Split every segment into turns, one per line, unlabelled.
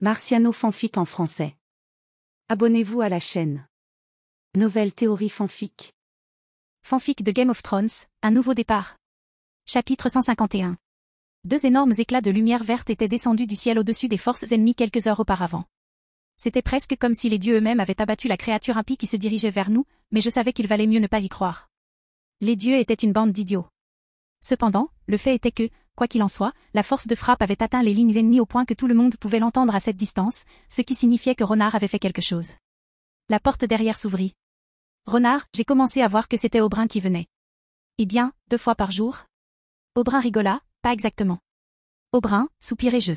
Marciano fanfic en français. Abonnez-vous à la chaîne. Nouvelle théorie fanfic.
Fanfic de Game of Thrones, un nouveau départ. Chapitre 151. Deux énormes éclats de lumière verte étaient descendus du ciel au-dessus des forces ennemies quelques heures auparavant. C'était presque comme si les dieux eux-mêmes avaient abattu la créature impie qui se dirigeait vers nous, mais je savais qu'il valait mieux ne pas y croire. Les dieux étaient une bande d'idiots. Cependant, le fait était que, quoi qu'il en soit, la force de frappe avait atteint les lignes ennemies au point que tout le monde pouvait l'entendre à cette distance, ce qui signifiait que Renard avait fait quelque chose. La porte derrière s'ouvrit. Renard, j'ai commencé à voir que c'était Oberyn qui venait. Eh bien, 2 fois par jour? Oberyn rigola, pas exactement. Oberyn, soupirai-je.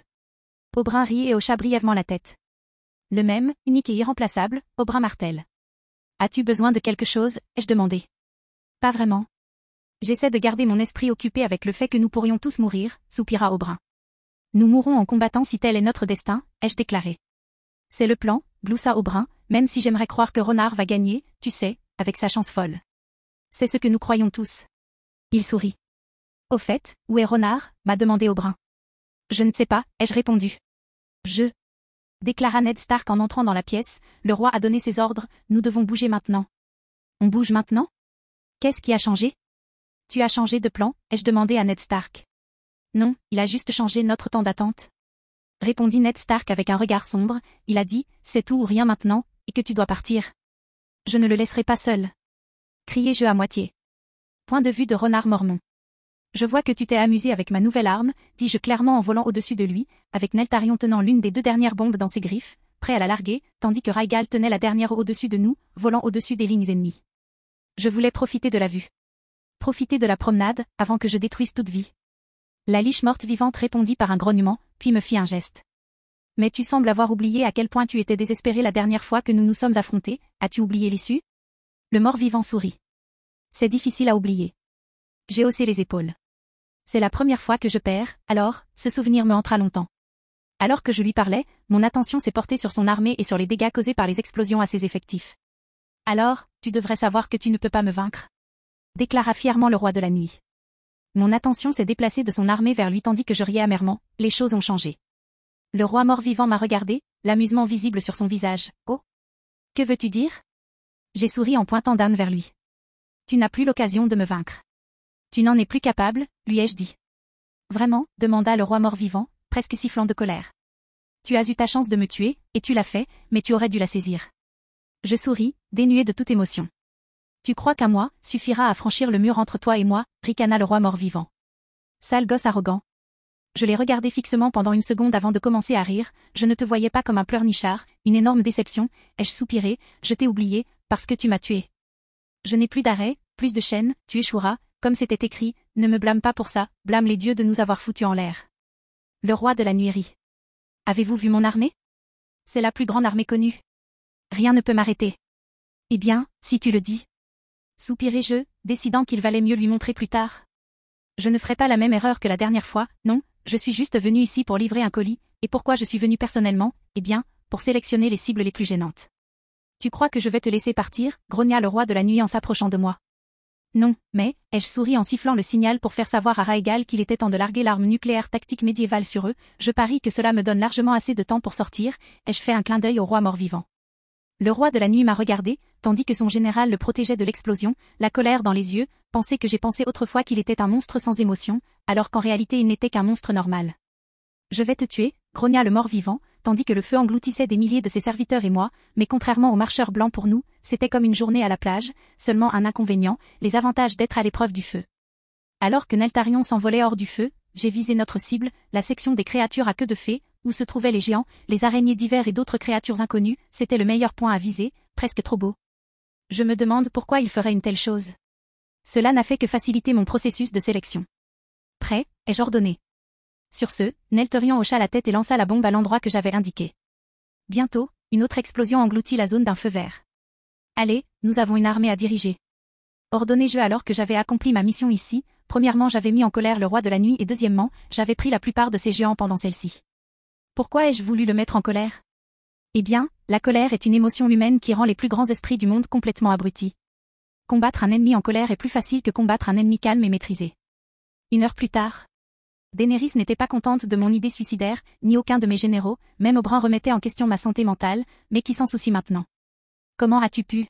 Oberyn rit et hocha brièvement la tête. Le même, unique et irremplaçable, Oberyn Martell. As-tu besoin de quelque chose, ai-je demandé. Pas vraiment. J'essaie de garder mon esprit occupé avec le fait que nous pourrions tous mourir, soupira Oberyn. Nous mourrons en combattant si tel est notre destin, ai-je déclaré. C'est le plan, gloussa Oberyn, même si j'aimerais croire que Renard va gagner, tu sais, avec sa chance folle. C'est ce que nous croyons tous. Il sourit. Au fait, où est Renard, m'a demandé Oberyn. Je ne sais pas, ai-je répondu. Déclara Ned Stark en entrant dans la pièce, le roi a donné ses ordres, nous devons bouger maintenant. On bouge maintenant? Qu'est-ce qui a changé? Tu as changé de plan, ai-je demandé à Ned Stark. Non, il a juste changé notre temps d'attente. Répondit Ned Stark avec un regard sombre, il a dit, c'est tout ou rien maintenant, et que tu dois partir. Je ne le laisserai pas seul. Criai-je à moitié. Point de vue de Renard Mormont. Je vois que tu t'es amusé avec ma nouvelle arme, dis-je clairement en volant au-dessus de lui, avec Neltarion tenant l'une des 2 dernières bombes dans ses griffes, prêt à la larguer, tandis que Rhaegal tenait la dernière au-dessus de nous, volant au-dessus des lignes ennemies. Je voulais profiter de la vue. Profiter de la promenade, avant que je détruise toute vie. La liche morte vivante répondit par un grognement, puis me fit un geste. Mais tu sembles avoir oublié à quel point tu étais désespéré la dernière fois que nous nous sommes affrontés, as-tu oublié l'issue? Le mort-vivant sourit. C'est difficile à oublier. J'ai haussé les épaules. C'est la première fois que je perds, alors, ce souvenir me hantera longtemps. Alors que je lui parlais, mon attention s'est portée sur son armée et sur les dégâts causés par les explosions à ses effectifs. Alors, tu devrais savoir que tu ne peux pas me vaincre. Déclara fièrement le roi de la nuit. Mon attention s'est déplacée de son armée vers lui tandis que je riais amèrement, les choses ont changé. Le roi mort-vivant m'a regardé, l'amusement visible sur son visage. Oh! Que veux-tu dire? J'ai souri en pointant Dan vers lui. Tu n'as plus l'occasion de me vaincre. Tu n'en es plus capable, lui ai-je dit. Vraiment? Demanda le roi mort-vivant, presque sifflant de colère. Tu as eu ta chance de me tuer, et tu l'as fait, mais tu aurais dû la saisir. Je souris, dénué de toute émotion. Tu crois qu'à moi, suffira à franchir le mur entre toi et moi, ricana le roi mort-vivant. Sale gosse arrogant. Je l'ai regardé fixement pendant une seconde avant de commencer à rire, je ne te voyais pas comme un pleurnichard, une énorme déception, ai-je soupiré, je t'ai oublié, parce que tu m'as tué. Je n'ai plus d'arrêt, plus de chaîne, tu échoueras, comme c'était écrit, ne me blâme pas pour ça, blâme les dieux de nous avoir foutus en l'air. Le roi de la nuit rit. Avez-vous vu mon armée? C'est la plus grande armée connue. Rien ne peut m'arrêter. Eh bien, si tu le dis. Soupirai-je, décidant qu'il valait mieux lui montrer plus tard. Je ne ferai pas la même erreur que la dernière fois, non, je suis juste venu ici pour livrer un colis, et pourquoi je suis venu personnellement, eh bien, pour sélectionner les cibles les plus gênantes. Tu crois que je vais te laisser partir, grogna le roi de la nuit en s'approchant de moi. Non, mais, ai-je souri en sifflant le signal pour faire savoir à Rhaegal qu'il était temps de larguer l'arme nucléaire tactique médiévale sur eux, je parie que cela me donne largement assez de temps pour sortir, ai-je fait un clin d'œil au roi mort-vivant. Le roi de la nuit m'a regardé, tandis que son général le protégeait de l'explosion, la colère dans les yeux, pensait que j'ai pensé autrefois qu'il était un monstre sans émotion, alors qu'en réalité il n'était qu'un monstre normal. Je vais te tuer, grogna le mort-vivant, tandis que le feu engloutissait des milliers de ses serviteurs et moi, mais contrairement aux marcheurs blancs pour nous, c'était comme une journée à la plage, seulement un inconvénient, les avantages d'être à l'épreuve du feu. Alors que Neltarion s'envolait hors du feu, j'ai visé notre cible, la section des créatures à queue de fée, où se trouvaient les géants, les araignées d'hiver et d'autres créatures inconnues, c'était le meilleur point à viser, presque trop beau. Je me demande pourquoi il ferait une telle chose. Cela n'a fait que faciliter mon processus de sélection. Prêt, ai-je ordonné. Sur ce, Neltarion hocha la tête et lança la bombe à l'endroit que j'avais indiqué. Bientôt, une autre explosion engloutit la zone d'un feu vert. Allez, nous avons une armée à diriger. Ordonnai-je alors que j'avais accompli ma mission ici, premièrement j'avais mis en colère le roi de la nuit et deuxièmement, j'avais pris la plupart de ces géants pendant celle-ci. Pourquoi ai-je voulu le mettre en colère? Eh bien, la colère est une émotion humaine qui rend les plus grands esprits du monde complètement abrutis. Combattre un ennemi en colère est plus facile que combattre un ennemi calme et maîtrisé. 1 heure plus tard. Daenerys n'était pas contente de mon idée suicidaire, ni aucun de mes généraux, même Oberyn remettait en question ma santé mentale, mais qui s'en soucie maintenant? Comment as-tu pu?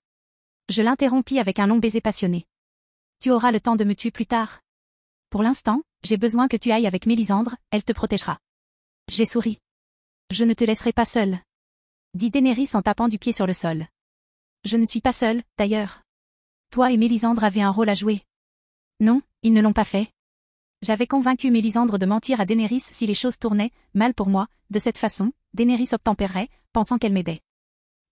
Je l'interrompis avec un long baiser passionné. Tu auras le temps de me tuer plus tard. Pour l'instant, j'ai besoin que tu ailles avec Mélisandre, elle te protégera. J'ai souri. Je ne te laisserai pas seule, dit Daenerys en tapant du pied sur le sol. Je ne suis pas seule, d'ailleurs. Toi et Mélisandre avez un rôle à jouer. Non, ils ne l'ont pas fait. J'avais convaincu Mélisandre de mentir à Daenerys si les choses tournaient mal pour moi. De cette façon, Daenerys obtempérerait, pensant qu'elle m'aidait.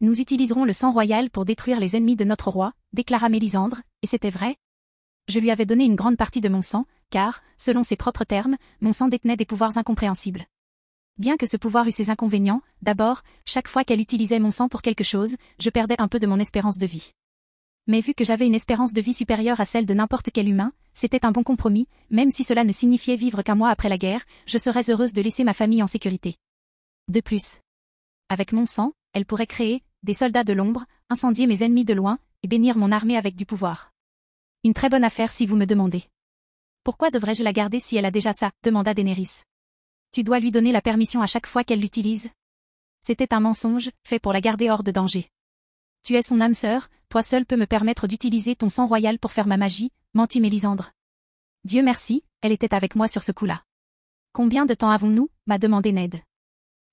Nous utiliserons le sang royal pour détruire les ennemis de notre roi, déclara Mélisandre, et c'était vrai. Je lui avais donné une grande partie de mon sang, car, selon ses propres termes, mon sang détenait des pouvoirs incompréhensibles. Bien que ce pouvoir eût ses inconvénients, d'abord, chaque fois qu'elle utilisait mon sang pour quelque chose, je perdais un peu de mon espérance de vie. Mais vu que j'avais une espérance de vie supérieure à celle de n'importe quel humain, c'était un bon compromis, même si cela ne signifiait vivre qu'un mois après la guerre, je serais heureuse de laisser ma famille en sécurité. De plus, avec mon sang, elle pourrait créer des soldats de l'ombre, incendier mes ennemis de loin, et bénir mon armée avec du pouvoir. Une très bonne affaire si vous me demandez. Pourquoi devrais-je la garder si elle a déjà ça? Demanda Daenerys. Tu dois lui donner la permission à chaque fois qu'elle l'utilise. C'était un mensonge, fait pour la garder hors de danger. Tu es son âme sœur, toi seul peux me permettre d'utiliser ton sang royal pour faire ma magie, mentit Mélisandre. Dieu merci, elle était avec moi sur ce coup-là. Combien de temps avons-nous? M'a demandé Ned.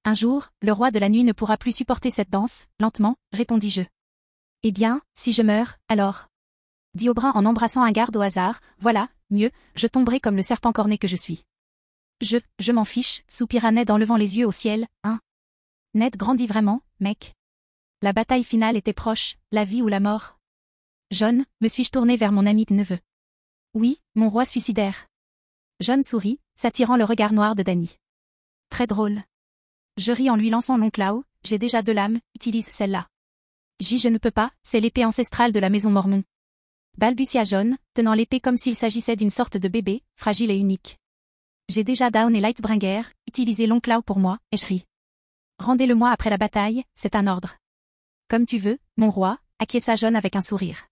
Un jour, le roi de la nuit ne pourra plus supporter cette danse, lentement, répondis-je. Eh bien, si je meurs, alors? Dit Oberyn en embrassant un garde au hasard, voilà, mieux, je tomberai comme le serpent corné que je suis. Je m'en fiche, soupira Ned en levant les yeux au ciel, hein. Ned grandit vraiment, mec. La bataille finale était proche, la vie ou la mort. Jon, me suis-je tourné vers mon ami neveu. Oui, mon roi suicidaire. Jon sourit, s'attirant le regard noir de Dany. Très drôle. Je ris en lui lançant l'oncle Lao, j'ai déjà 2 lames, utilise celle-là. Je ne peux pas, c'est l'épée ancestrale de la maison Mormon. Balbutia Jon, tenant l'épée comme s'il s'agissait d'une sorte de bébé, fragile et unique. J'ai déjà Dawn et Lightbringer, utilisez l'oncle Lao pour moi, et je ris. Rendez-le-moi après la bataille, c'est un ordre. Comme tu veux, mon roi, acquiesça Jon avec un sourire.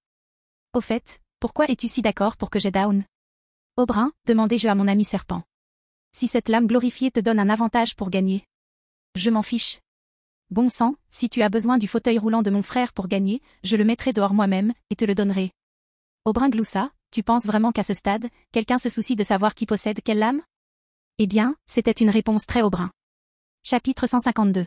Au fait, pourquoi es-tu si d'accord pour que j'aie Dawn? Oberyn, demandai-je à mon ami serpent. Si cette lame glorifiée te donne un avantage pour gagner. Je m'en fiche. Bon sang, si tu as besoin du fauteuil roulant de mon frère pour gagner, je le mettrai dehors moi-même, et te le donnerai. Oberyn gloussa, tu penses vraiment qu'à ce stade, quelqu'un se soucie de savoir qui possède quelle lame? Eh bien, c'était une réponse très Oberyn. Chapitre 152.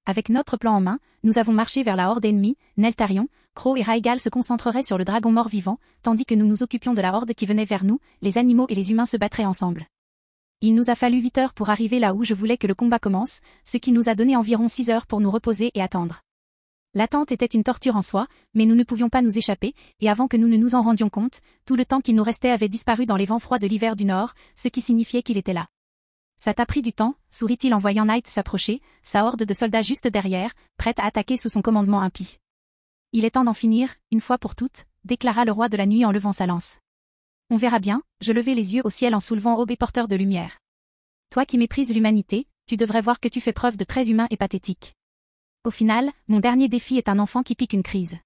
Avec notre plan en main, nous avons marché vers la horde ennemie, Neltarion, Crow et Rhaegal se concentreraient sur le dragon mort-vivant, tandis que nous nous occupions de la horde qui venait vers nous, les animaux et les humains se battraient ensemble. Il nous a fallu 8 heures pour arriver là où je voulais que le combat commence, ce qui nous a donné environ 6 heures pour nous reposer et attendre. L'attente était une torture en soi, mais nous ne pouvions pas nous échapper, et avant que nous ne nous en rendions compte, tout le temps qu'il nous restait avait disparu dans les vents froids de l'hiver du Nord, ce qui signifiait qu'il était là. Ça t'a pris du temps, sourit-il en voyant Knight s'approcher, sa horde de soldats juste derrière, prête à attaquer sous son commandement impie. Il est temps d'en finir, une fois pour toutes, déclara le roi de la nuit en levant sa lance. On verra bien, je levai les yeux au ciel en soulevant Aube et porteur de lumière. Toi qui méprises l'humanité, tu devrais voir que tu fais preuve de très humain et pathétique. Au final, mon dernier défi est un enfant qui pique une crise.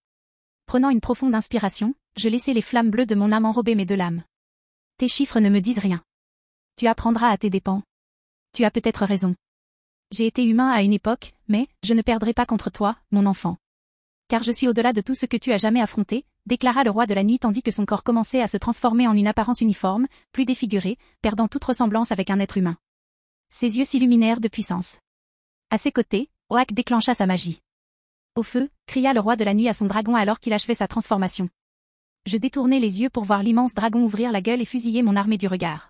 Prenant une profonde inspiration, je laissai les flammes bleues de mon âme enrober mes 2 lames. Tes chiffres ne me disent rien. Tu apprendras à tes dépens. Tu as peut-être raison. J'ai été humain à une époque, mais je ne perdrai pas contre toi, mon enfant. Car je suis au-delà de tout ce que tu as jamais affronté, déclara le roi de la nuit tandis que son corps commençait à se transformer en une apparence uniforme, plus défigurée, perdant toute ressemblance avec un être humain. Ses yeux s'illuminèrent de puissance. À ses côtés, Oak déclencha sa magie. Au feu, cria le roi de la nuit à son dragon alors qu'il achevait sa transformation. Je détournai les yeux pour voir l'immense dragon ouvrir la gueule et fusiller mon armée du regard.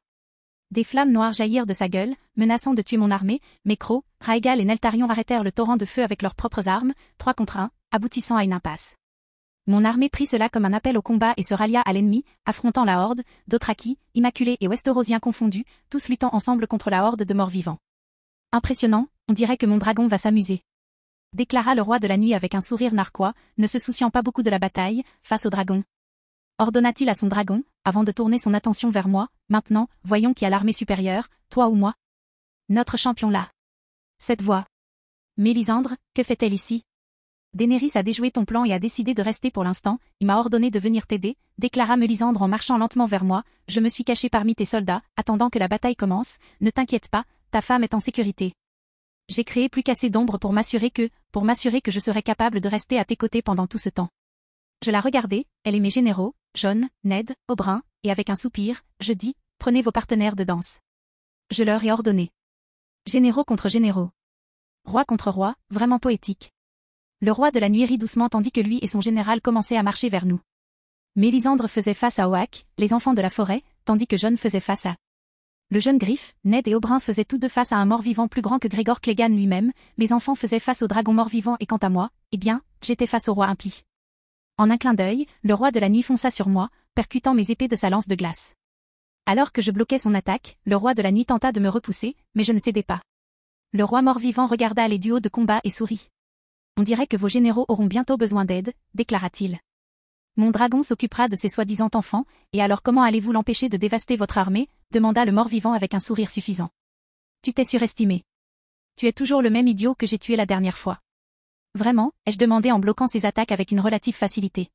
Des flammes noires jaillirent de sa gueule, menaçant de tuer mon armée, mais Crow, Rhaegal et Neltarion arrêtèrent le torrent de feu avec leurs propres armes, 3 contre 1, aboutissant à une impasse. Mon armée prit cela comme un appel au combat et se rallia à l'ennemi, affrontant la horde, Dothraki, Immaculés et Westerosiens confondus, tous luttant ensemble contre la horde de morts-vivants. Impressionnant, on dirait que mon dragon va s'amuser. Déclara le roi de la nuit avec un sourire narquois, ne se souciant pas beaucoup de la bataille, face au dragon. Ordonna-t-il à son dragon, avant de tourner son attention vers moi, maintenant, voyons qui a l'armée supérieure, toi ou moi? Notre champion là. Cette voix. Mélisandre, que fait-elle ici? Daenerys a déjoué ton plan et a décidé de rester pour l'instant, il m'a ordonné de venir t'aider, déclara Mélisandre en marchant lentement vers moi, je me suis caché parmi tes soldats, attendant que la bataille commence, ne t'inquiète pas, ta femme est en sécurité. J'ai créé plus qu'assez d'ombre pour m'assurer que je serais capable de rester à tes côtés pendant tout ce temps. Je la regardai, elle et mes généraux, Jon, Ned, Oberyn, et avec un soupir, je dis, prenez vos partenaires de danse. Je leur ai ordonné. Généraux contre généraux. Roi contre roi, vraiment poétique. Le roi de la nuit rit doucement tandis que lui et son général commençaient à marcher vers nous. Mélisandre faisait face à Oak, les enfants de la forêt, tandis que Jon faisait face à... Le jeune Griff, Ned et Oberyn faisaient tous deux face à un mort-vivant plus grand que Gregor Clegane lui-même, mes enfants faisaient face au dragon mort-vivant et quant à moi, eh bien, j'étais face au roi impie. En un clin d'œil, le roi de la nuit fonça sur moi, percutant mes épées de sa lance de glace. Alors que je bloquais son attaque, le roi de la nuit tenta de me repousser, mais je ne cédai pas. Le roi mort-vivant regarda les duos de combat et sourit. On dirait que vos généraux auront bientôt besoin d'aide, déclara-t-il. Mon dragon s'occupera de ces soi-disant enfants, et alors comment allez-vous l'empêcher de dévaster votre armée, demanda le mort-vivant avec un sourire suffisant. Tu t'es surestimé. Tu es toujours le même idiot que j'ai tué la dernière fois. Vraiment, ai-je demandé en bloquant ses attaques avec une relative facilité.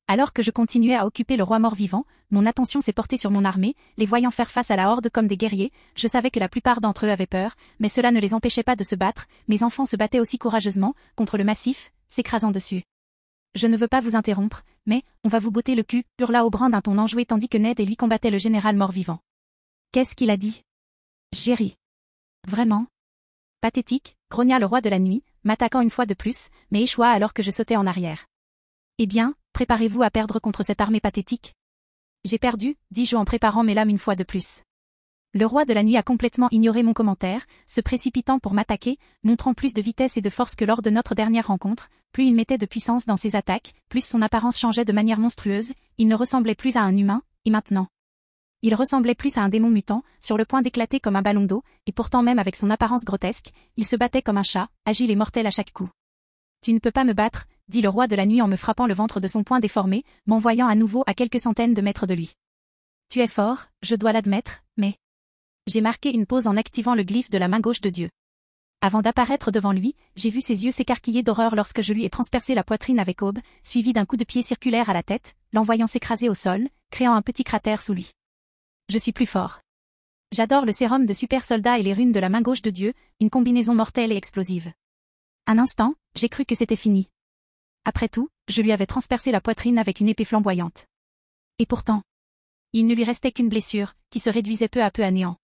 Alors que je continuais à occuper le roi mort-vivant, mon attention s'est portée sur mon armée, les voyant faire face à la horde comme des guerriers, je savais que la plupart d'entre eux avaient peur, mais cela ne les empêchait pas de se battre, mes enfants se battaient aussi courageusement, contre le massif, s'écrasant dessus. Je ne veux pas vous interrompre, mais, on va vous botter le cul, hurla Oberyn d'un ton enjoué tandis que Ned et lui combattaient le général mort-vivant. Qu'est-ce qu'il a dit? J'ai ri. Vraiment? Pathétique, grogna le roi de la nuit, m'attaquant une fois de plus, mais échoua alors que je sautais en arrière. Eh bien, préparez-vous à perdre contre cette armée pathétique? J'ai perdu, dis-je en préparant mes lames une fois de plus. Le roi de la nuit a complètement ignoré mon commentaire, se précipitant pour m'attaquer, montrant plus de vitesse et de force que lors de notre dernière rencontre, plus il mettait de puissance dans ses attaques, plus son apparence changeait de manière monstrueuse, il ne ressemblait plus à un humain, et maintenant. Il ressemblait plus à un démon mutant, sur le point d'éclater comme un ballon d'eau, et pourtant même avec son apparence grotesque, il se battait comme un chat, agile et mortel à chaque coup. Tu ne peux pas me battre, dit le roi de la nuit en me frappant le ventre de son poing déformé, m'envoyant à nouveau à quelques centaines de mètres de lui. Tu es fort, je dois l'admettre, mais... J'ai marqué une pause en activant le glyphe de la main gauche de Dieu. Avant d'apparaître devant lui, j'ai vu ses yeux s'écarquiller d'horreur lorsque je lui ai transpercé la poitrine avec aube, suivi d'un coup de pied circulaire à la tête, l'envoyant s'écraser au sol, créant un petit cratère sous lui. Je suis plus fort. J'adore le sérum de super soldat et les runes de la main gauche de Dieu, une combinaison mortelle et explosive. Un instant, j'ai cru que c'était fini. Après tout, je lui avais transpercé la poitrine avec une épée flamboyante. Et pourtant, il ne lui restait qu'une blessure, qui se réduisait peu à peu à néant.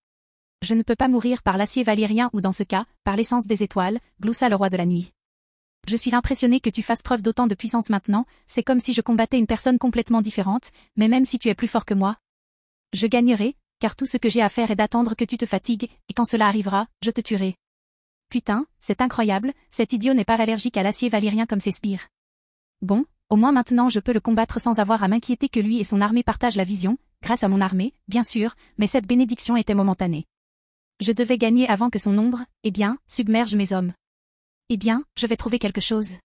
Je ne peux pas mourir par l'acier valyrien ou dans ce cas, par l'essence des étoiles, gloussa le roi de la nuit. Je suis impressionné que tu fasses preuve d'autant de puissance maintenant, c'est comme si je combattais une personne complètement différente, mais même si tu es plus fort que moi. Je gagnerai, car tout ce que j'ai à faire est d'attendre que tu te fatigues, et quand cela arrivera, je te tuerai. Putain, c'est incroyable, cet idiot n'est pas allergique à l'acier valyrien comme ses sbires. Bon, au moins maintenant je peux le combattre sans avoir à m'inquiéter que lui et son armée partagent la vision, grâce à mon armée, bien sûr, mais cette bénédiction était momentanée. Je devais gagner avant que son ombre, eh bien, submerge mes hommes. Eh bien, je vais trouver quelque chose.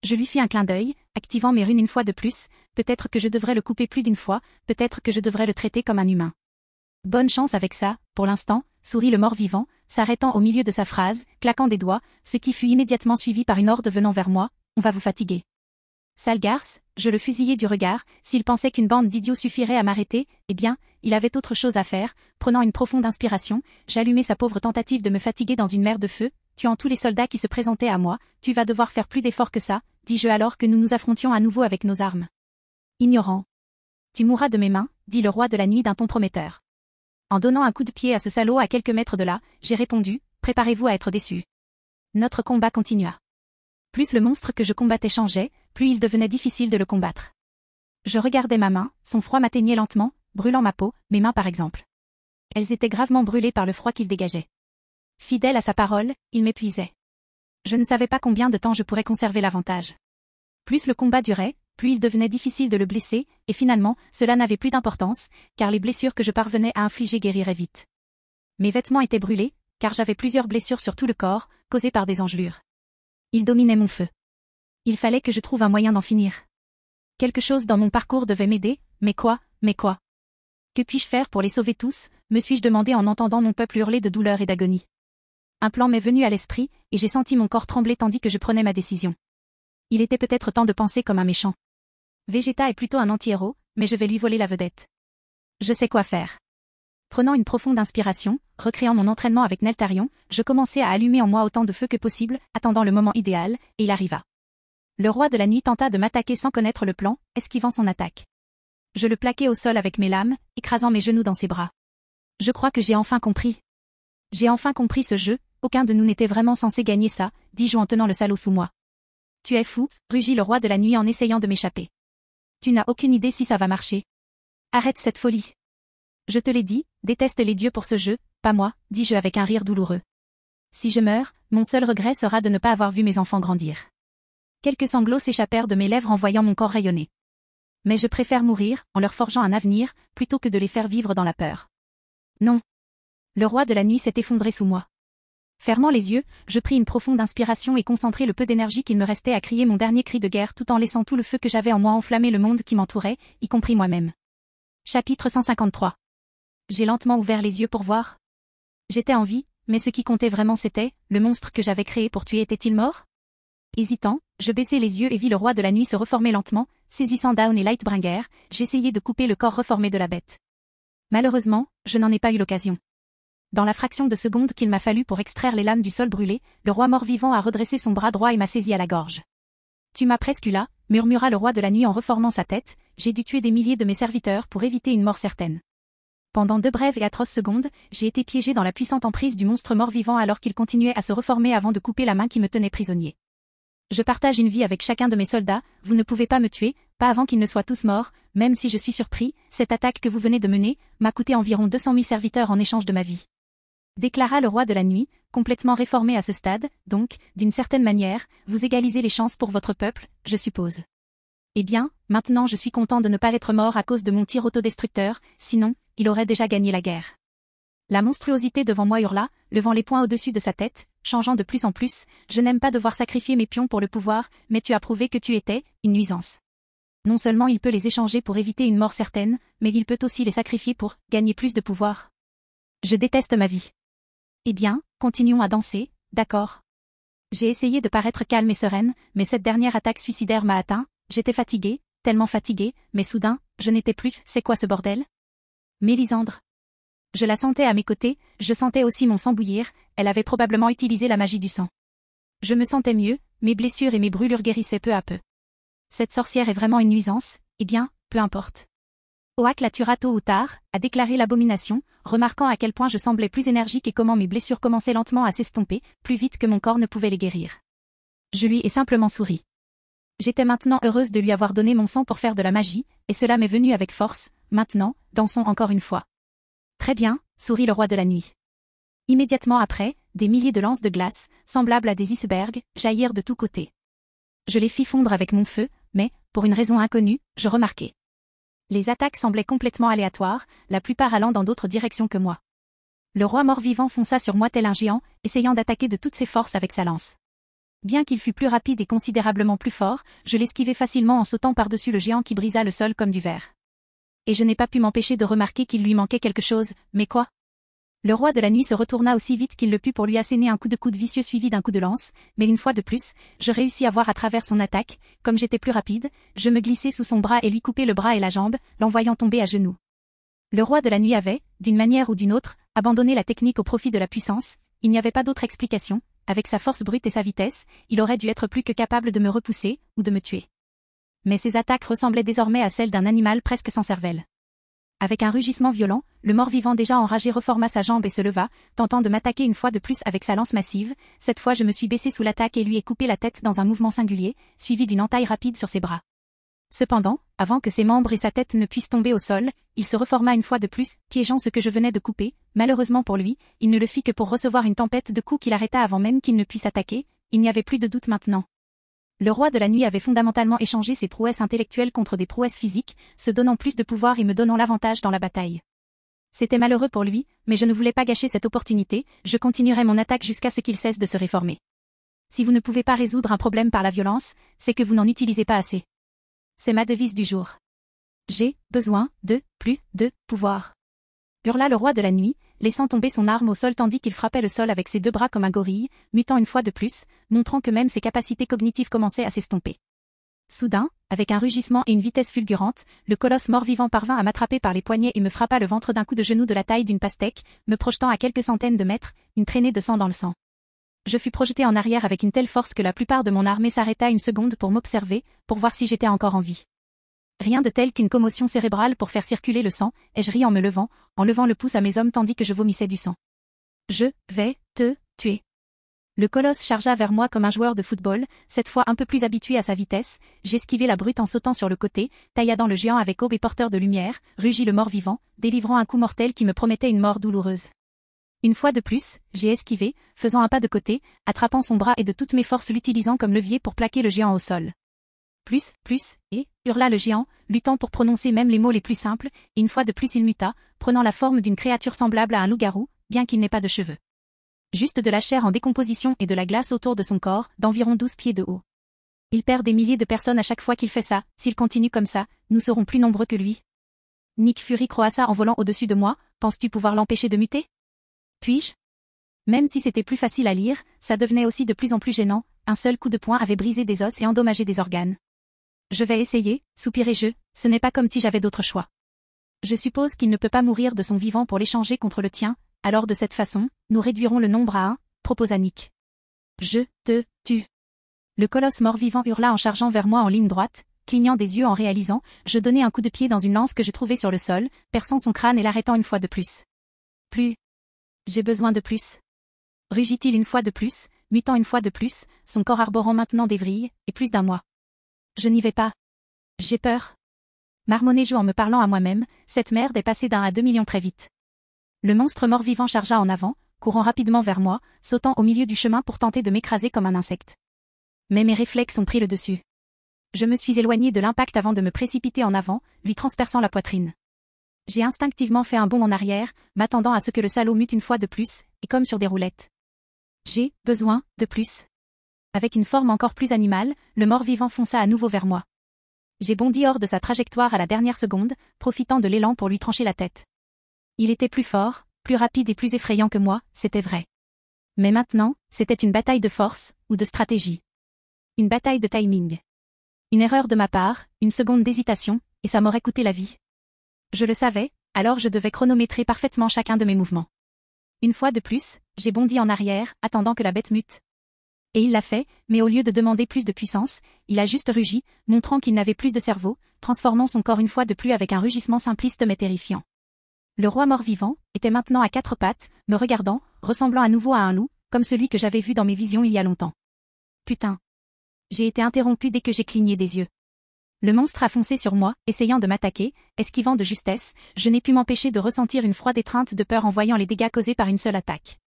Je lui fis un clin d'œil, activant mes runes une fois de plus, peut-être que je devrais le couper plus d'une fois, peut-être que je devrais le traiter comme un humain. Bonne chance avec ça, pour l'instant, sourit le mort-vivant, s'arrêtant au milieu de sa phrase, claquant des doigts, ce qui fut immédiatement suivi par une horde venant vers moi, on va vous fatiguer. Sale garce, je le fusillai du regard, s'il pensait qu'une bande d'idiots suffirait à m'arrêter, eh bien, il avait autre chose à faire, prenant une profonde inspiration, j'allumai sa pauvre tentative de me fatiguer dans une mer de feu, tuant tous les soldats qui se présentaient à moi, tu vas devoir faire plus d'efforts que ça, dis-je alors que nous nous affrontions à nouveau avec nos armes. Ignorant. Tu mourras de mes mains, dit le roi de la nuit d'un ton prometteur. En donnant un coup de pied à ce salaud à quelques mètres de là, j'ai répondu, préparez-vous à être déçus. Notre combat continua. Plus le monstre que je combattais changeait, plus il devenait difficile de le combattre. Je regardais ma main, son froid m'atteignait lentement, brûlant ma peau, mes mains par exemple. Elles étaient gravement brûlées par le froid qu'il dégageait. Fidèle à sa parole, il m'épuisait. Je ne savais pas combien de temps je pourrais conserver l'avantage. Plus le combat durait, plus il devenait difficile de le blesser, et finalement, cela n'avait plus d'importance, car les blessures que je parvenais à infliger guériraient vite. Mes vêtements étaient brûlés, car j'avais plusieurs blessures sur tout le corps, causées par des engelures. Il dominait mon feu. Il fallait que je trouve un moyen d'en finir. Quelque chose dans mon parcours devait m'aider, mais quoi? Que puis-je faire pour les sauver tous, me suis-je demandé en entendant mon peuple hurler de douleur et d'agonie. Un plan m'est venu à l'esprit, et j'ai senti mon corps trembler tandis que je prenais ma décision. Il était peut-être temps de penser comme un méchant. Vegeta est plutôt un anti-héros, mais je vais lui voler la vedette. Je sais quoi faire. Prenant une profonde inspiration, recréant mon entraînement avec Neltarion, je commençai à allumer en moi autant de feu que possible, attendant le moment idéal, et il arriva. Le roi de la nuit tenta de m'attaquer sans connaître le plan, esquivant son attaque. Je le plaquai au sol avec mes lames, écrasant mes genoux dans ses bras. Je crois que j'ai enfin compris. J'ai enfin compris ce jeu, aucun de nous n'était vraiment censé gagner ça, dis-je en tenant le salaud sous moi. Tu es fou, rugit le roi de la nuit en essayant de m'échapper. Tu n'as aucune idée si ça va marcher. Arrête cette folie. Je te l'ai dit, déteste les dieux pour ce jeu, pas moi, dis-je avec un rire douloureux. Si je meurs, mon seul regret sera de ne pas avoir vu mes enfants grandir. Quelques sanglots s'échappèrent de mes lèvres en voyant mon corps rayonner. Mais je préfère mourir, en leur forgeant un avenir, plutôt que de les faire vivre dans la peur. Non. Le roi de la nuit s'est effondré sous moi. Fermant les yeux, je pris une profonde inspiration et concentrai le peu d'énergie qu'il me restait à crier mon dernier cri de guerre tout en laissant tout le feu que j'avais en moi enflammer le monde qui m'entourait, y compris moi-même. Chapitre 153. J'ai lentement ouvert les yeux pour voir. J'étais en vie, mais ce qui comptait vraiment c'était, le monstre que j'avais créé pour tuer était-il mort? Hésitant, je baissai les yeux et vis le roi de la nuit se reformer lentement, saisissant Dawn et Lightbringer, j'essayai de couper le corps reformé de la bête. Malheureusement, je n'en ai pas eu l'occasion. Dans la fraction de seconde qu'il m'a fallu pour extraire les lames du sol brûlé, le roi mort-vivant a redressé son bras droit et m'a saisi à la gorge. Tu m'as presque eu là, murmura le roi de la nuit en reformant sa tête, j'ai dû tuer des milliers de mes serviteurs pour éviter une mort certaine. Pendant 2 brèves et atroces secondes, j'ai été piégé dans la puissante emprise du monstre mort-vivant alors qu'il continuait à se reformer avant de couper la main qui me tenait prisonnier. Je partage une vie avec chacun de mes soldats, vous ne pouvez pas me tuer, pas avant qu'ils ne soient tous morts, même si je suis surpris, cette attaque que vous venez de mener, m'a coûté environ 200 000 serviteurs en échange de ma vie. Déclara le roi de la nuit, complètement réformé à ce stade, donc, d'une certaine manière, vous égalisez les chances pour votre peuple, je suppose. Eh bien, maintenant je suis content de ne pas être mort à cause de mon tir autodestructeur, sinon, il aurait déjà gagné la guerre. La monstruosité devant moi hurla, levant les poings au-dessus de sa tête, changeant de plus en plus, je n'aime pas devoir sacrifier mes pions pour le pouvoir, mais tu as prouvé que tu étais, une nuisance. Non seulement il peut les échanger pour éviter une mort certaine, mais il peut aussi les sacrifier pour gagner plus de pouvoir. Je déteste ma vie. Eh bien, continuons à danser, d'accord. J'ai essayé de paraître calme et sereine, mais cette dernière attaque suicidaire m'a atteint, j'étais fatiguée, tellement fatiguée, mais soudain, je n'étais plus, c'est quoi ce bordel? Mélisandre. Je la sentais à mes côtés, je sentais aussi mon sang bouillir, elle avait probablement utilisé la magie du sang. Je me sentais mieux, mes blessures et mes brûlures guérissaient peu à peu. Cette sorcière est vraiment une nuisance, eh bien, peu importe. Oak la tuera tôt ou tard, a déclaré l'abomination, remarquant à quel point je semblais plus énergique et comment mes blessures commençaient lentement à s'estomper, plus vite que mon corps ne pouvait les guérir. Je lui ai simplement souri. J'étais maintenant heureuse de lui avoir donné mon sang pour faire de la magie, et cela m'est venu avec force, maintenant, dansons encore une fois. Très bien, sourit le roi de la nuit. Immédiatement après, des milliers de lances de glace, semblables à des icebergs, jaillirent de tous côtés. Je les fis fondre avec mon feu, mais, pour une raison inconnue, je remarquai. Les attaques semblaient complètement aléatoires, la plupart allant dans d'autres directions que moi. Le roi mort-vivant fonça sur moi tel un géant, essayant d'attaquer de toutes ses forces avec sa lance. Bien qu'il fût plus rapide et considérablement plus fort, je l'esquivai facilement en sautant par-dessus le géant qui brisa le sol comme du verre. Et je n'ai pas pu m'empêcher de remarquer qu'il lui manquait quelque chose, mais quoi? Le roi de la nuit se retourna aussi vite qu'il le put pour lui asséner un coup de coude vicieux suivi d'un coup de lance, mais une fois de plus, je réussis à voir à travers son attaque, comme j'étais plus rapide, je me glissai sous son bras et lui coupai le bras et la jambe, l'envoyant tomber à genoux. Le roi de la nuit avait, d'une manière ou d'une autre, abandonné la technique au profit de la puissance, il n'y avait pas d'autre explication, avec sa force brute et sa vitesse, il aurait dû être plus que capable de me repousser, ou de me tuer. Mais ses attaques ressemblaient désormais à celles d'un animal presque sans cervelle. Avec un rugissement violent, le mort-vivant déjà enragé reforma sa jambe et se leva, tentant de m'attaquer une fois de plus avec sa lance massive. Cette fois je me suis baissé sous l'attaque et lui ai coupé la tête dans un mouvement singulier, suivi d'une entaille rapide sur ses bras. Cependant, avant que ses membres et sa tête ne puissent tomber au sol, il se reforma une fois de plus, piégeant ce que je venais de couper. Malheureusement pour lui, il ne le fit que pour recevoir une tempête de coups qui l'arrêta avant même qu'il ne puisse attaquer. Il n'y avait plus de doute maintenant. Le roi de la nuit avait fondamentalement échangé ses prouesses intellectuelles contre des prouesses physiques, se donnant plus de pouvoir et me donnant l'avantage dans la bataille. C'était malheureux pour lui, mais je ne voulais pas gâcher cette opportunité, je continuerai mon attaque jusqu'à ce qu'il cesse de se réformer. Si vous ne pouvez pas résoudre un problème par la violence, c'est que vous n'en utilisez pas assez. C'est ma devise du jour. J'ai besoin de plus de pouvoir. Hurla le roi de la nuit, laissant tomber son arme au sol tandis qu'il frappait le sol avec ses 2 bras comme un gorille, mutant une fois de plus, montrant que même ses capacités cognitives commençaient à s'estomper. Soudain, avec un rugissement et une vitesse fulgurante, le colosse mort-vivant parvint à m'attraper par les poignets et me frappa le ventre d'un coup de genou de la taille d'une pastèque, me projetant à quelques centaines de mètres, une traînée de sang dans le sang. Je fus projeté en arrière avec une telle force que la plupart de mon armée s'arrêta une seconde pour m'observer, pour voir si j'étais encore en vie. Rien de tel qu'une commotion cérébrale pour faire circuler le sang, ai-je ri en me levant, en levant le pouce à mes hommes tandis que je vomissais du sang. Je vais te tuer. Le colosse chargea vers moi comme un joueur de football, cette fois un peu plus habitué à sa vitesse, j'esquivai la brute en sautant sur le côté, tailladant le géant avec aube et porteur de lumière, rugit le mort-vivant, délivrant un coup mortel qui me promettait une mort douloureuse. Une fois de plus, j'ai esquivé, faisant un pas de côté, attrapant son bras et de toutes mes forces l'utilisant comme levier pour plaquer le géant au sol. Plus, et, hurla le géant, luttant pour prononcer même les mots les plus simples, et une fois de plus il muta, prenant la forme d'une créature semblable à un loup-garou, bien qu'il n'ait pas de cheveux. Juste de la chair en décomposition et de la glace autour de son corps, d'environ 12 pieds de haut. Il perd des milliers de personnes à chaque fois qu'il fait ça, s'il continue comme ça, nous serons plus nombreux que lui. Nick Fury croassa en volant au-dessus de moi, penses-tu pouvoir l'empêcher de muter? Puis-je? Même si c'était plus facile à lire, ça devenait aussi de plus en plus gênant, un seul coup de poing avait brisé des os et endommagé des organes. Je vais essayer, soupirai-je, ce n'est pas comme si j'avais d'autre choix. Je suppose qu'il ne peut pas mourir de son vivant pour l'échanger contre le tien, alors de cette façon, nous réduirons le nombre à 1, proposa Nick. Je te tue. Le colosse mort-vivant hurla en chargeant vers moi en ligne droite, clignant des yeux en réalisant, je donnai un coup de pied dans une lance que je trouvais sur le sol, perçant son crâne et l'arrêtant une fois de plus. Plus. J'ai besoin de plus. Rugit-il une fois de plus, mutant une fois de plus, son corps arborant maintenant des vrilles, et plus d'un mois. Je n'y vais pas. J'ai peur. Marmonnai-je en me parlant à moi-même, cette merde est passée d'1 à 2 millions très vite. Le monstre mort-vivant chargea en avant, courant rapidement vers moi, sautant au milieu du chemin pour tenter de m'écraser comme un insecte. Mais mes réflexes ont pris le dessus. Je me suis éloigné de l'impact avant de me précipiter en avant, lui transperçant la poitrine. J'ai instinctivement fait un bond en arrière, m'attendant à ce que le salaud mute une fois de plus, et comme sur des roulettes. J'ai besoin de plus. Avec une forme encore plus animale, le mort-vivant fonça à nouveau vers moi. J'ai bondi hors de sa trajectoire à la dernière seconde, profitant de l'élan pour lui trancher la tête. Il était plus fort, plus rapide et plus effrayant que moi, c'était vrai. Mais maintenant, c'était une bataille de force, ou de stratégie. Une bataille de timing. Une erreur de ma part, une seconde d'hésitation, et ça m'aurait coûté la vie. Je le savais, alors je devais chronométrer parfaitement chacun de mes mouvements. Une fois de plus, j'ai bondi en arrière, attendant que la bête mute. Et il l'a fait, mais au lieu de demander plus de puissance, il a juste rugi, montrant qu'il n'avait plus de cerveau, transformant son corps une fois de plus avec un rugissement simpliste mais terrifiant. Le roi mort-vivant était maintenant à 4 pattes, me regardant, ressemblant à nouveau à un loup, comme celui que j'avais vu dans mes visions il y a longtemps. Putain. J'ai été interrompu dès que j'ai cligné des yeux. Le monstre a foncé sur moi, essayant de m'attaquer, esquivant de justesse, je n'ai pu m'empêcher de ressentir une froide étreinte de peur en voyant les dégâts causés par une seule attaque.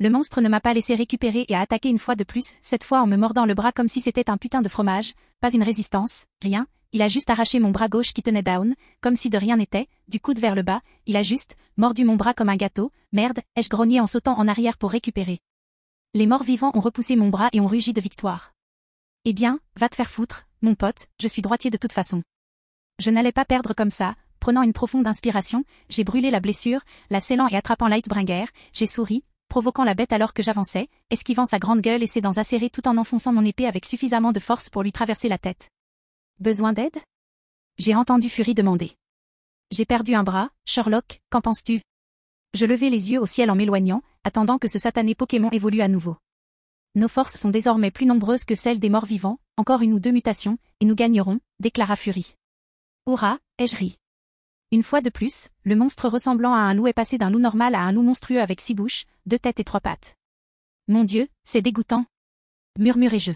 Le monstre ne m'a pas laissé récupérer et a attaqué une fois de plus, cette fois en me mordant le bras comme si c'était un putain de fromage, pas une résistance, rien, il a juste arraché mon bras gauche qui tenait down, comme si de rien n'était, du coude vers le bas, il a juste mordu mon bras comme un gâteau, merde, ai-je grogné en sautant en arrière pour récupérer. Les morts vivants ont repoussé mon bras et ont rugi de victoire. Eh bien, va te faire foutre, mon pote, je suis droitier de toute façon. Je n'allais pas perdre comme ça, prenant une profonde inspiration, j'ai brûlé la blessure, la scellant et attrapant Lightbringer, j'ai souri, provoquant la bête alors que j'avançais, esquivant sa grande gueule et ses dents acérées tout en enfonçant mon épée avec suffisamment de force pour lui traverser la tête. Besoin d'aide? J'ai entendu Fury demander. J'ai perdu un bras, Sherlock, qu'en penses-tu? Je levai les yeux au ciel en m'éloignant, attendant que ce satané Pokémon évolue à nouveau. Nos forces sont désormais plus nombreuses que celles des morts vivants, encore 1 ou 2 mutations, et nous gagnerons, déclara Fury. Hurrah, ai-je ri. Une fois de plus, le monstre ressemblant à un loup est passé d'un loup normal à un loup monstrueux avec 6 bouches, 2 têtes et 3 pattes. Mon Dieu, c'est dégoûtant. Murmurai-je.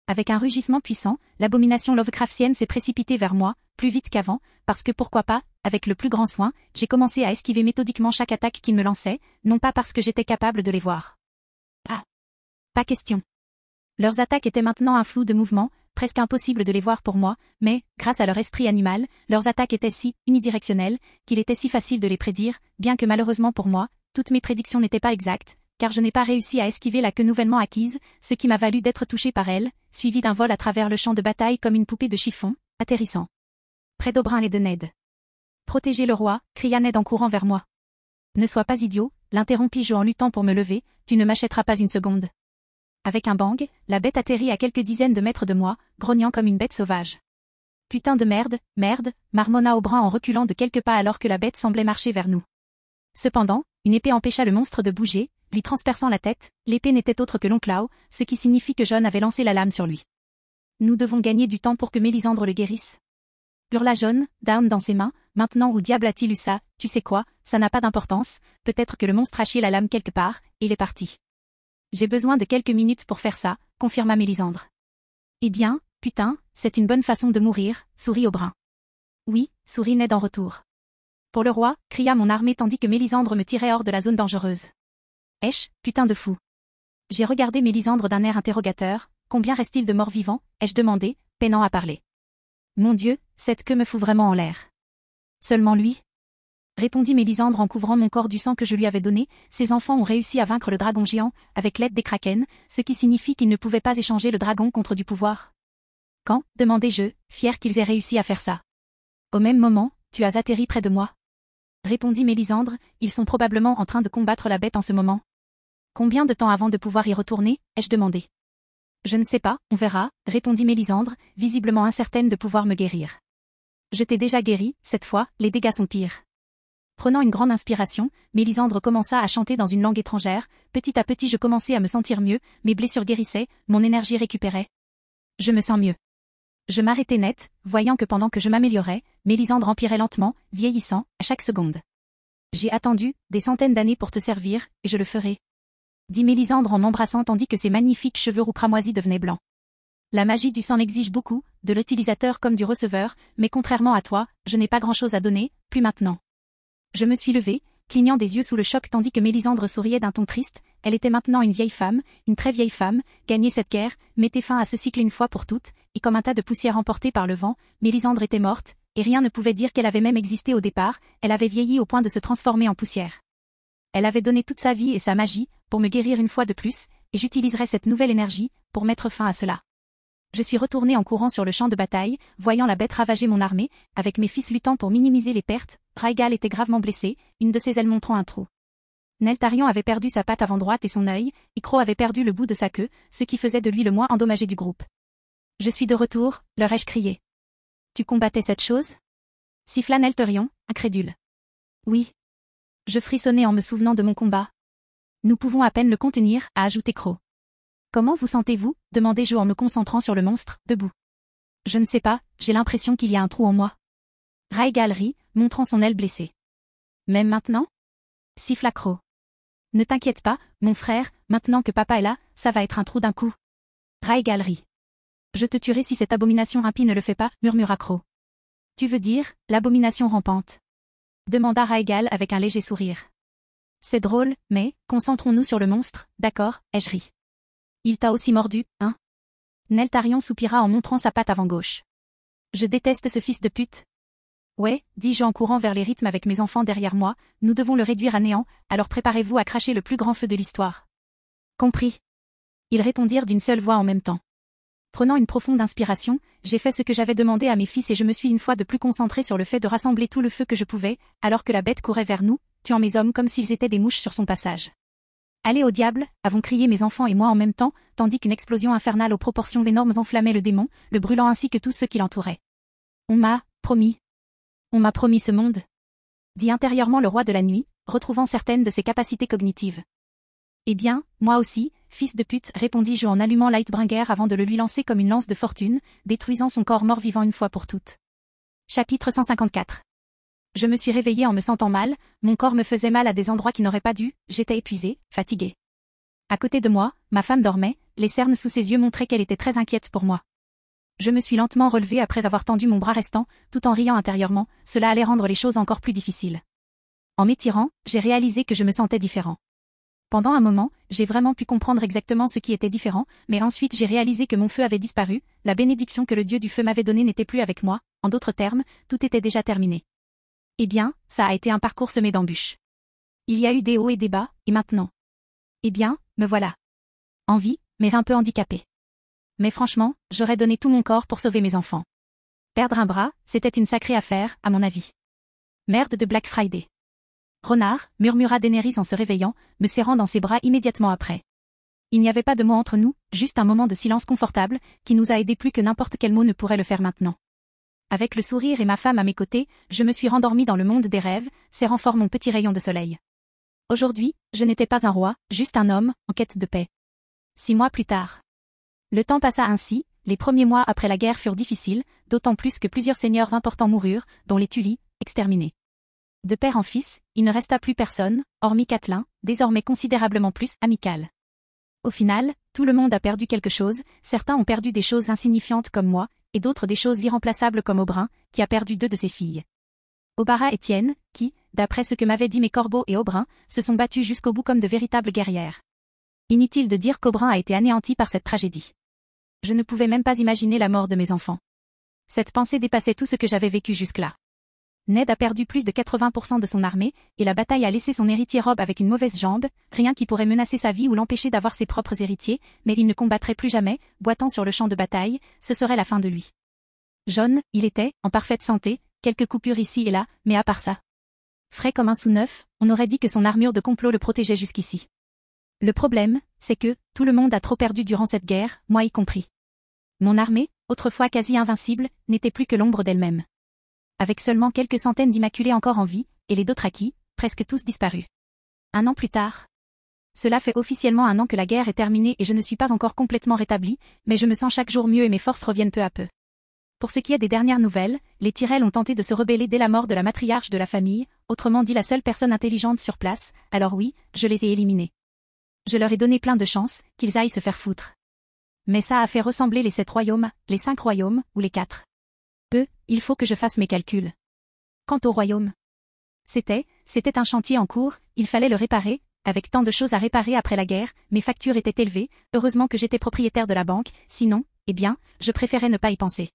Avec un rugissement puissant, l'abomination Lovecraftienne s'est précipitée vers moi, plus vite qu'avant, parce que pourquoi pas, avec le plus grand soin, j'ai commencé à esquiver méthodiquement chaque attaque qu'il me lançait, non pas parce que j'étais capable de les voir. Ah. Pas question. Leurs attaques étaient maintenant un flou de mouvement, presque impossible de les voir pour moi, mais, grâce à leur esprit animal, leurs attaques étaient si unidirectionnelles, qu'il était si facile de les prédire, bien que malheureusement pour moi, toutes mes prédictions n'étaient pas exactes, car je n'ai pas réussi à esquiver la queue nouvellement acquise, ce qui m'a valu d'être touché par elle, suivi d'un vol à travers le champ de bataille comme une poupée de chiffon, atterrissant près d'O'Brien et de Ned. Protégez le roi, cria Ned en courant vers moi. Ne sois pas idiot, l'interrompis-je en luttant pour me lever, tu ne m'achèteras pas une seconde. Avec un bang, la bête atterrit à quelques dizaines de mètres de moi, grognant comme une bête sauvage. Putain de merde, merde, marmonna Oberyn en reculant de quelques pas alors que la bête semblait marcher vers nous. Cependant, une épée empêcha le monstre de bouger, lui transperçant la tête, l'épée n'était autre que l'Onclaw, ce qui signifie que Jon avait lancé la lame sur lui. Nous devons gagner du temps pour que Mélisandre le guérisse. Hurla Jon, Down dans ses mains, maintenant où diable a-t-il eu ça, tu sais quoi, ça n'a pas d'importance, peut-être que le monstre a chié la lame quelque part, et il est parti. J'ai besoin de quelques minutes pour faire ça, confirma Mélisandre. Eh bien, putain, c'est une bonne façon de mourir, sourit Oberyn. Oui, sourit Ned en retour. Pour le roi, cria mon armée tandis que Mélisandre me tirait hors de la zone dangereuse. Esh, putain de fou. J'ai regardé Mélisandre d'un air interrogateur, combien reste-t-il de morts vivants, ai-je demandé, peinant à parler. Mon Dieu, cette queue me fout vraiment en l'air. Seulement lui? Répondit Mélisandre en couvrant mon corps du sang que je lui avais donné, ses enfants ont réussi à vaincre le dragon géant, avec l'aide des kraken, ce qui signifie qu'ils ne pouvaient pas échanger le dragon contre du pouvoir. Quand, demandai-je, fier qu'ils aient réussi à faire ça. Au même moment, tu as atterri près de moi. Répondit Mélisandre, ils sont probablement en train de combattre la bête en ce moment. Combien de temps avant de pouvoir y retourner, ai-je demandé. Je ne sais pas, on verra, répondit Mélisandre, visiblement incertaine de pouvoir me guérir. Je t'ai déjà guéri, cette fois, les dégâts sont pires. Prenant une grande inspiration, Mélisandre commença à chanter dans une langue étrangère, petit à petit je commençais à me sentir mieux, mes blessures guérissaient, mon énergie récupérait. Je me sens mieux. Je m'arrêtai net, voyant que pendant que je m'améliorais, Mélisandre empirait lentement, vieillissant, à chaque seconde. J'ai attendu, des centaines d'années pour te servir, et je le ferai. Dit Mélisandre en m'embrassant tandis que ses magnifiques cheveux roux cramoisis devenaient blancs. La magie du sang exige beaucoup, de l'utilisateur comme du receveur, mais contrairement à toi, je n'ai pas grand-chose à donner, plus maintenant. Je me suis levée, clignant des yeux sous le choc tandis que Mélisandre souriait d'un ton triste, elle était maintenant une vieille femme, une très vieille femme, gagner cette guerre, mettait fin à ce cycle une fois pour toutes, et comme un tas de poussière emportée par le vent, Mélisandre était morte, et rien ne pouvait dire qu'elle avait même existé au départ, elle avait vieilli au point de se transformer en poussière. Elle avait donné toute sa vie et sa magie, pour me guérir une fois de plus, et j'utiliserai cette nouvelle énergie, pour mettre fin à cela. Je suis retourné en courant sur le champ de bataille, voyant la bête ravager mon armée, avec mes fils luttant pour minimiser les pertes, Rhaegal était gravement blessé, une de ses ailes montrant un trou. Neltarion avait perdu sa patte avant droite et son œil, et Crow avait perdu le bout de sa queue, ce qui faisait de lui le moins endommagé du groupe. Je suis de retour, leur ai-je crié. Tu combattais cette chose? Siffla Neltarion, incrédule. Oui. Je frissonnais en me souvenant de mon combat. Nous pouvons à peine le contenir, a ajouté Crow. Comment vous sentez-vous? Demandai-je en me concentrant sur le monstre, debout. Je ne sais pas, j'ai l'impression qu'il y a un trou en moi. Rhaegal rit, montrant son aile blessée. Même maintenant? Siffla Crow. Ne t'inquiète pas, mon frère, maintenant que papa est là, ça va être un trou d'un coup. Rhaegal rit. Je te tuerai si cette abomination impie ne le fait pas, murmura Crow. Tu veux dire, l'abomination rampante? Demanda Rhaegal avec un léger sourire. C'est drôle, mais, concentrons-nous sur le monstre, d'accord, ai-je ri. Il t'a aussi mordu, hein? Neltarion soupira en montrant sa patte avant gauche. Je déteste ce fils de pute. Ouais, dis-je en courant vers les rythmes avec mes enfants derrière moi, nous devons le réduire à néant, alors préparez-vous à cracher le plus grand feu de l'histoire. Compris. Ils répondirent d'une seule voix en même temps. Prenant une profonde inspiration, j'ai fait ce que j'avais demandé à mes fils et je me suis une fois de plus concentré sur le fait de rassembler tout le feu que je pouvais, alors que la bête courait vers nous, tuant mes hommes comme s'ils étaient des mouches sur son passage. Allez au diable, avons crié mes enfants et moi en même temps, tandis qu'une explosion infernale aux proportions énormes enflammait le démon, le brûlant ainsi que tous ceux qui l'entouraient. On m'a promis ce monde, dit intérieurement le roi de la nuit, retrouvant certaines de ses capacités cognitives. Eh bien, moi aussi, fils de pute, répondis-je en allumant Lightbringer avant de le lui lancer comme une lance de fortune, détruisant son corps mort-vivant une fois pour toutes. Chapitre 154. Je me suis réveillée en me sentant mal, mon corps me faisait mal à des endroits qui n'auraient pas dû, j'étais épuisée, fatiguée. À côté de moi, ma femme dormait, les cernes sous ses yeux montraient qu'elle était très inquiète pour moi. Je me suis lentement relevée après avoir tendu mon bras restant, tout en riant intérieurement, cela allait rendre les choses encore plus difficiles. En m'étirant, j'ai réalisé que je me sentais différent. Pendant un moment, j'ai vraiment pu comprendre exactement ce qui était différent, mais ensuite j'ai réalisé que mon feu avait disparu, la bénédiction que le dieu du feu m'avait donnée n'était plus avec moi, en d'autres termes, tout était déjà terminé. Eh bien, ça a été un parcours semé d'embûches. Il y a eu des hauts et des bas, et maintenant? Eh bien, me voilà. En vie, mais un peu handicapée. Mais franchement, j'aurais donné tout mon corps pour sauver mes enfants. Perdre un bras, c'était une sacrée affaire, à mon avis. Merde de Black Friday. renard, murmura Daenerys en se réveillant, me serrant dans ses bras immédiatement après. Il n'y avait pas de mots entre nous, juste un moment de silence confortable, qui nous a aidés plus que n'importe quel mot ne pourrait le faire maintenant. Avec le sourire et ma femme à mes côtés, je me suis rendormie dans le monde des rêves, serrant fort mon petit rayon de soleil. Aujourd'hui, je n'étais pas un roi, juste un homme, en quête de paix. 6 mois plus tard. Le temps passa ainsi, les premiers mois après la guerre furent difficiles, d'autant plus que plusieurs seigneurs importants moururent, dont les Tully, exterminés. De père en fils, il ne resta plus personne, hormis Catelyn, désormais considérablement plus amical. Au final, tout le monde a perdu quelque chose, certains ont perdu des choses insignifiantes comme moi, et d'autres des choses irremplaçables comme Oberyn, qui a perdu 2 de ses filles. Obara et Tienne, qui, d'après ce que m'avaient dit mes corbeaux et Oberyn, se sont battus jusqu'au bout comme de véritables guerrières. Inutile de dire qu'Oberyn a été anéanti par cette tragédie. Je ne pouvais même pas imaginer la mort de mes enfants. Cette pensée dépassait tout ce que j'avais vécu jusque-là. Ned a perdu plus de 80% de son armée, et la bataille a laissé son héritier Robb avec une mauvaise jambe, rien qui pourrait menacer sa vie ou l'empêcher d'avoir ses propres héritiers, mais il ne combattrait plus jamais, boitant sur le champ de bataille, ce serait la fin de lui. John, il était, en parfaite santé, quelques coupures ici et là, mais à part ça. Frais comme un sou neuf, on aurait dit que son armure de complot le protégeait jusqu'ici. Le problème, c'est que, tout le monde a trop perdu durant cette guerre, moi y compris. Mon armée, autrefois quasi invincible, n'était plus que l'ombre d'elle-même. Avec seulement quelques centaines d'immaculés encore en vie, et les Dothraki, presque tous disparus. 1 an plus tard. Cela fait officiellement 1 an que la guerre est terminée et je ne suis pas encore complètement rétablie, mais je me sens chaque jour mieux et mes forces reviennent peu à peu. Pour ce qui est des dernières nouvelles, les Tyrell ont tenté de se rebeller dès la mort de la matriarche de la famille, autrement dit la seule personne intelligente sur place, alors oui, je les ai éliminés. Je leur ai donné plein de chance, qu'ils aillent se faire foutre. Mais ça a fait ressembler les 7 royaumes, les 5 royaumes, ou les 4. Il faut que je fasse mes calculs. Quant au royaume. C'était un chantier en cours, il fallait le réparer, avec tant de choses à réparer après la guerre, mes factures étaient élevées, heureusement que j'étais propriétaire de la banque, sinon, eh bien, je préférais ne pas y penser.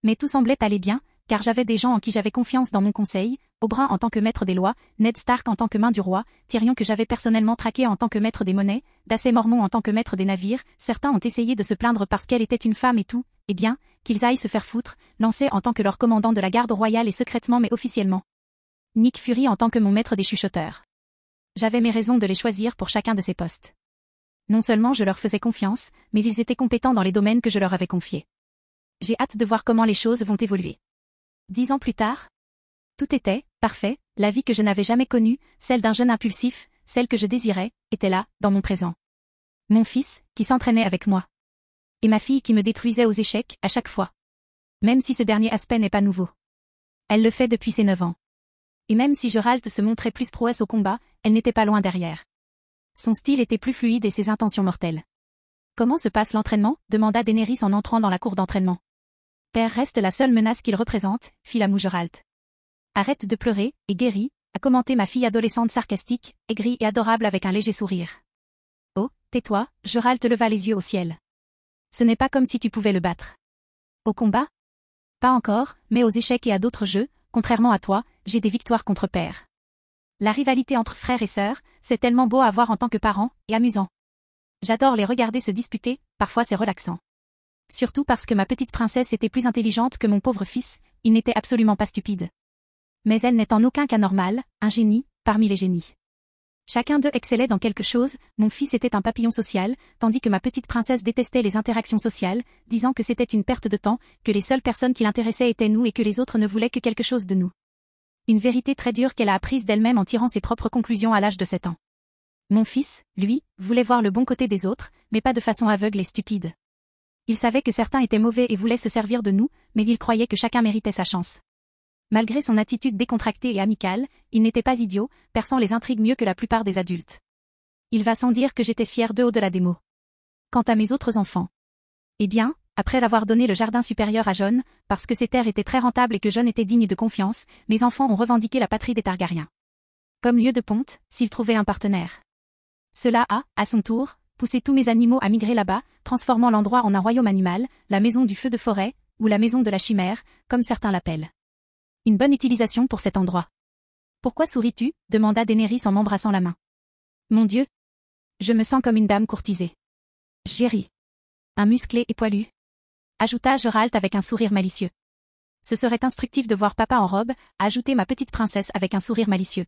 Mais tout semblait aller bien, car j'avais des gens en qui j'avais confiance dans mon conseil, Oberyn en tant que maître des lois, Ned Stark en tant que main du roi, Tyrion que j'avais personnellement traqué en tant que maître des monnaies, Dacey Mormont en tant que maître des navires, certains ont essayé de se plaindre parce qu'elle était une femme et tout, eh bien, qu'ils aillent se faire foutre, lancé en tant que leur commandant de la garde royale et secrètement mais officiellement. Nick Fury en tant que mon maître des chuchoteurs. J'avais mes raisons de les choisir pour chacun de ces postes. Non seulement je leur faisais confiance, mais ils étaient compétents dans les domaines que je leur avais confiés. J'ai hâte de voir comment les choses vont évoluer. 10 ans plus tard, tout était parfait, la vie que je n'avais jamais connue, celle d'un jeune impulsif, celle que je désirais, était là, dans mon présent. Mon fils, qui s'entraînait avec moi. Et ma fille qui me détruisait aux échecs, à chaque fois. Même si ce dernier aspect n'est pas nouveau. Elle le fait depuis ses 9 ans. Et même si Geralt se montrait plus prouesse au combat, elle n'était pas loin derrière. Son style était plus fluide et ses intentions mortelles. Comment se passe l'entraînement ? Demanda Daenerys en entrant dans la cour d'entraînement. Père reste la seule menace qu'il représente, fit la moue Geralt. Arrête de pleurer, et guéris, a commenté ma fille adolescente sarcastique, aigrie et adorable avec un léger sourire. Oh, tais-toi, Geralt leva les yeux au ciel. Ce n'est pas comme si tu pouvais le battre. Au combat ? Pas encore, mais aux échecs et à d'autres jeux, contrairement à toi, j'ai des victoires contre père. La rivalité entre frères et sœurs, c'est tellement beau à voir en tant que parent, et amusant. J'adore les regarder se disputer, parfois c'est relaxant. Surtout parce que ma petite princesse était plus intelligente que mon pauvre fils, il n'était absolument pas stupide. Mais elle n'est en aucun cas normale, un génie, parmi les génies. Chacun d'eux excellait dans quelque chose, mon fils était un papillon social, tandis que ma petite princesse détestait les interactions sociales, disant que c'était une perte de temps, que les seules personnes qui l'intéressaient étaient nous et que les autres ne voulaient que quelque chose de nous. Une vérité très dure qu'elle a apprise d'elle-même en tirant ses propres conclusions à l'âge de 7 ans. Mon fils, lui, voulait voir le bon côté des autres, mais pas de façon aveugle et stupide. Il savait que certains étaient mauvais et voulaient se servir de nous, mais il croyait que chacun méritait sa chance. Malgré son attitude décontractée et amicale, il n'était pas idiot, perçant les intrigues mieux que la plupart des adultes. Il va sans dire que j'étais fière d'eux au-delà des mots. Quant à mes autres enfants. Eh bien, après avoir donné le jardin supérieur à Jon, parce que ces terres étaient très rentables et que Jon était digne de confiance, mes enfants ont revendiqué la patrie des Targaryens. Comme lieu de ponte, s'ils trouvaient un partenaire. Cela a, à son tour, poussé tous mes animaux à migrer là-bas, transformant l'endroit en un royaume animal, la maison du feu de forêt, ou la maison de la chimère, comme certains l'appellent. Une bonne utilisation pour cet endroit. Pourquoi souris-tu ? Demanda Daenerys en m'embrassant la main. Mon Dieu ! Je me sens comme une dame courtisée. J'ai ri. Un musclé et poilu. Ajouta Geralt avec un sourire malicieux. Ce serait instructif de voir papa en robe, a ajouté ma petite princesse avec un sourire malicieux.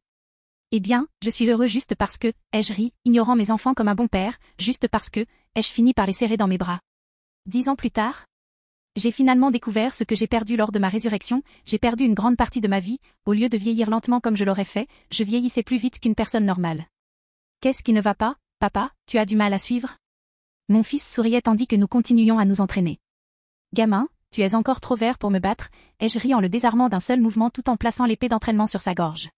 Eh bien, je suis heureux juste parce que, ai-je ri, ignorant mes enfants comme un bon père, juste parce que, ai-je fini par les serrer dans mes bras. 10 ans plus tard, j'ai finalement découvert ce que j'ai perdu lors de ma résurrection, j'ai perdu une grande partie de ma vie, au lieu de vieillir lentement comme je l'aurais fait, je vieillissais plus vite qu'une personne normale. Qu'est-ce qui ne va pas, papa, tu as du mal à suivre? Mon fils souriait tandis que nous continuions à nous entraîner. Gamin, tu es encore trop vert pour me battre, ai-je ri en le désarmant d'un seul mouvement tout en plaçant l'épée d'entraînement sur sa gorge.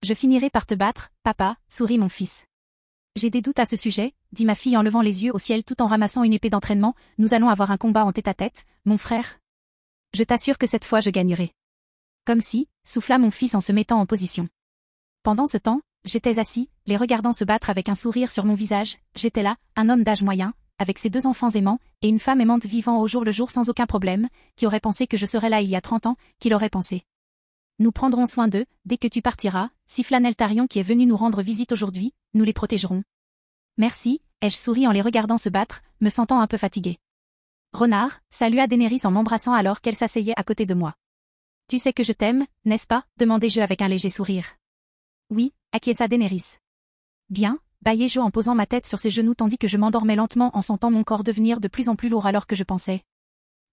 Je finirai par te battre, papa, sourit mon fils. J'ai des doutes à ce sujet, dit ma fille en levant les yeux au ciel tout en ramassant une épée d'entraînement, nous allons avoir un combat en tête-à-tête, mon frère. Je t'assure que cette fois je gagnerai. Comme si, souffla mon fils en se mettant en position. Pendant ce temps, j'étais assis, les regardant se battre avec un sourire sur mon visage, j'étais là, un homme d'âge moyen, avec ses 2 enfants aimants, et une femme aimante vivant au jour le jour sans aucun problème, qui aurait pensé que je serais là il y a 30 ans, qui l'aurait pensé. Nous prendrons soin d'eux, dès que tu partiras, siffla Neltarion qui est venu nous rendre visite aujourd'hui, nous les protégerons. Merci, ai-je souri en les regardant se battre, me sentant un peu fatigué. Renard, salua Daenerys en m'embrassant alors qu'elle s'asseyait à côté de moi. Tu sais que je t'aime, n'est-ce pas, demandai-je avec un léger sourire. Oui, acquiesça Daenerys. Bien, bâillai-je en posant ma tête sur ses genoux tandis que je m'endormais lentement en sentant mon corps devenir de plus en plus lourd alors que je pensais.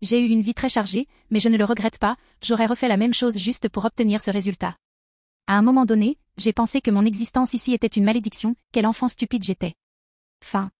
J'ai eu une vie très chargée, mais je ne le regrette pas, j'aurais refait la même chose juste pour obtenir ce résultat. À un moment donné, j'ai pensé que mon existence ici était une malédiction, quel enfant stupide j'étais. Fin.